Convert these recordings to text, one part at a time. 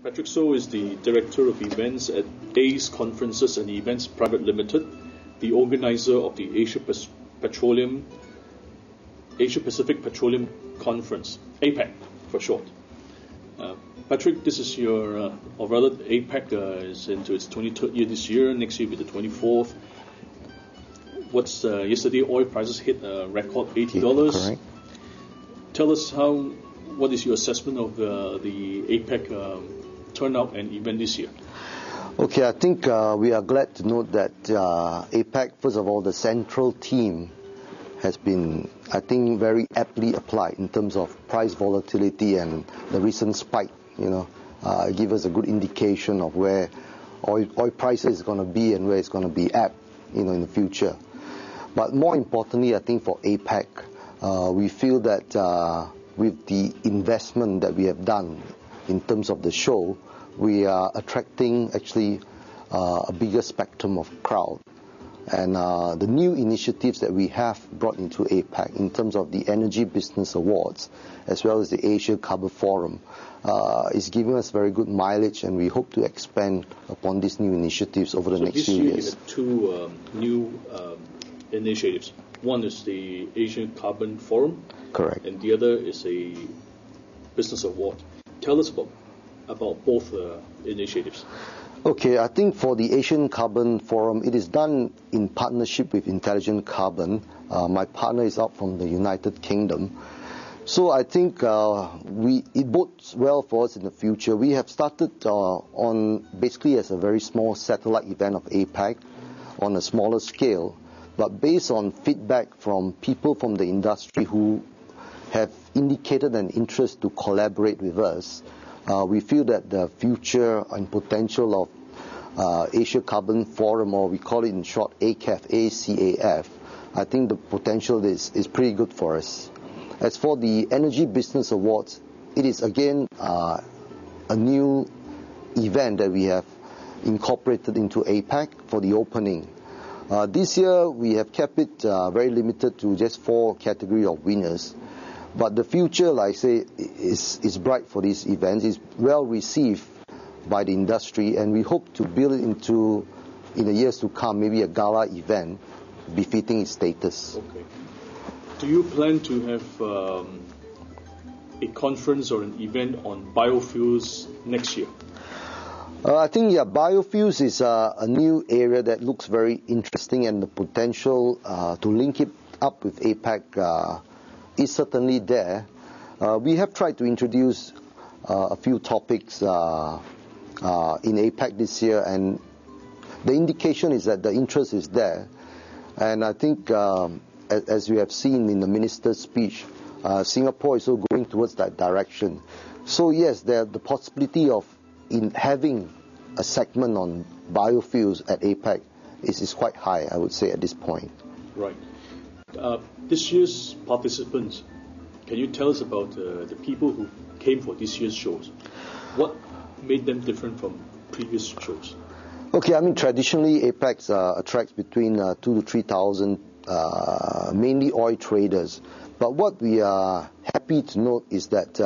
Patrick So is the Director of Events at ACE Conferences and Events Pte Ltd, the organizer of the Asia Pacific Petroleum Conference, APEC for short. Patrick, this is your, or rather APEC is into its 23rd year this year, next year will be the 24th. Yesterday oil prices hit a record $80. Correct. Tell us what is your assessment of the APEC turnout and event this year? Okay, I think we are glad to note that APEC, first of all, the central theme has been, I think, very aptly applied in terms of price volatility and the recent spike. Give us a good indication of where oil prices is going to be and where it's going to be at, in the future. But more importantly, I think for APEC, we feel that with the investment that we have done in terms of the show, we are attracting actually a bigger spectrum of crowd. And the new initiatives that we have brought into APEC in terms of the Energy Business Awards, as well as the Asia Carbon Forum, is giving us very good mileage, and we hope to expand upon these new initiatives over the next few years. This year you have two new initiatives. One is the Asia Carbon Forum. Correct. And the other is a Business Award. Tell us about both initiatives. Okay, I think for the Asian Carbon Forum, it is done in partnership with Intelligent Carbon. My partner is out from the United Kingdom. So I think it bodes well for us in the future. We have started on basically as a very small satellite event of APEC on a smaller scale, but based on feedback from people from the industry who have indicated an interest to collaborate with us, we feel that the future and potential of Asia Carbon Forum, or we call it in short ACAF, ACAF, I think the potential is pretty good for us. As for the Energy Business Awards, it is again a new event that we have incorporated into APEC for the opening. This year we have kept it very limited to just 4 categories of winners. But the future, like I say, is bright for these events. It's well received by the industry, and we hope to build it into, in the years to come, maybe a gala event befitting its status. Okay. Do you plan to have a conference or an event on biofuels next year? I think, biofuels is a new area that looks very interesting, and the potential to link it up with APEC is certainly there. We have tried to introduce a few topics in APEC this year, and the indication is that the interest is there. And I think, as you have seen in the minister's speech, Singapore is also going towards that direction. So yes, the possibility of having a segment on biofuels at APEC is quite high, I would say, at this point. Right. This year's participants, can you tell us about the people who came for this year's shows? What made them different from previous shows? Okay, I mean, traditionally APEC attracts between 2,000 to 3,000, mainly oil traders. But what we are happy to note is that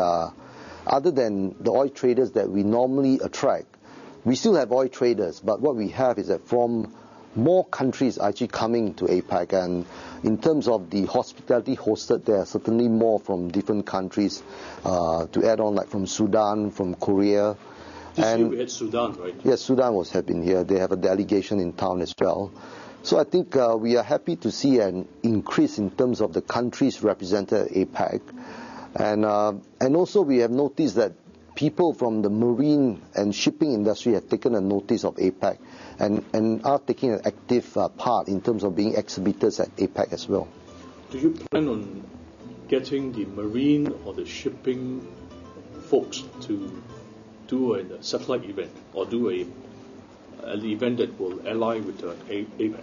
other than the oil traders that we normally attract, we still have oil traders, but what we have is that from more countries actually coming to APEC, and in terms of the hospitality hosted, there are certainly more from different countries, to add on, like from Sudan, from Korea. This year we had Sudan, right? Yes, Sudan have been here. They have a delegation in town as well. So I think we are happy to see an increase in terms of the countries represented at APEC. And also we have noticed that people from the marine and shipping industry have taken a notice of APEC and are taking an active part in terms of being exhibitors at APEC as well. Do you plan on getting the marine or the shipping folks to do a satellite event or do an event that will ally with APEC?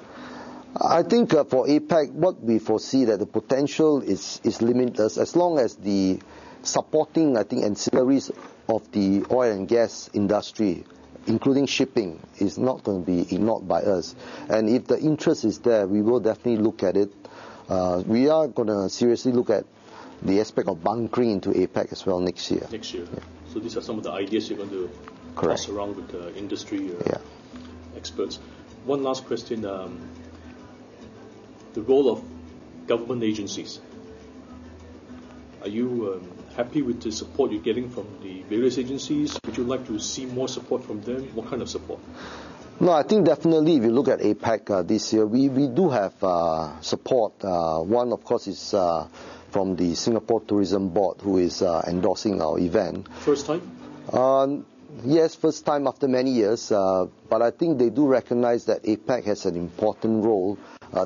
I think for APEC, what we foresee that the potential is limitless as long as the supporting, I think, ancillaries of the oil and gas industry, including shipping, is not going to be ignored by us. And if the interest is there, we will definitely look at it. We are going to seriously look at the aspect of bunkering into APEC as well next year. Next year. Yeah. So these are some of the ideas you're going to Correct. toss around with the industry Yeah. experts. One last question. The role of government agencies. Are you happy with the support you're getting from the various agencies? Would you like to see more support from them? What kind of support? No, I think definitely if you look at APAC this year, we do have support. One, of course, is from the Singapore Tourism Board, who is endorsing our event. First time? Yes, first time after many years, but I think they do recognize that APAC has an important role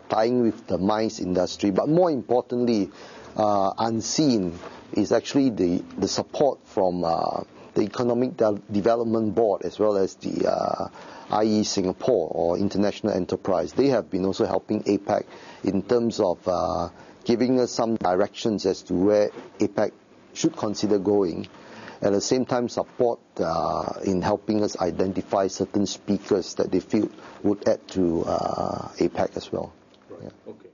tying with the mines industry. But more importantly, unseen is actually the support from the Economic Development Board as well as the IE Singapore or International Enterprise. They have been also helping APAC in terms of giving us some directions as to where APAC should consider going. At the same time, support in helping us identify certain speakers that they feel would add to APAC as well. Right. Yeah. Okay.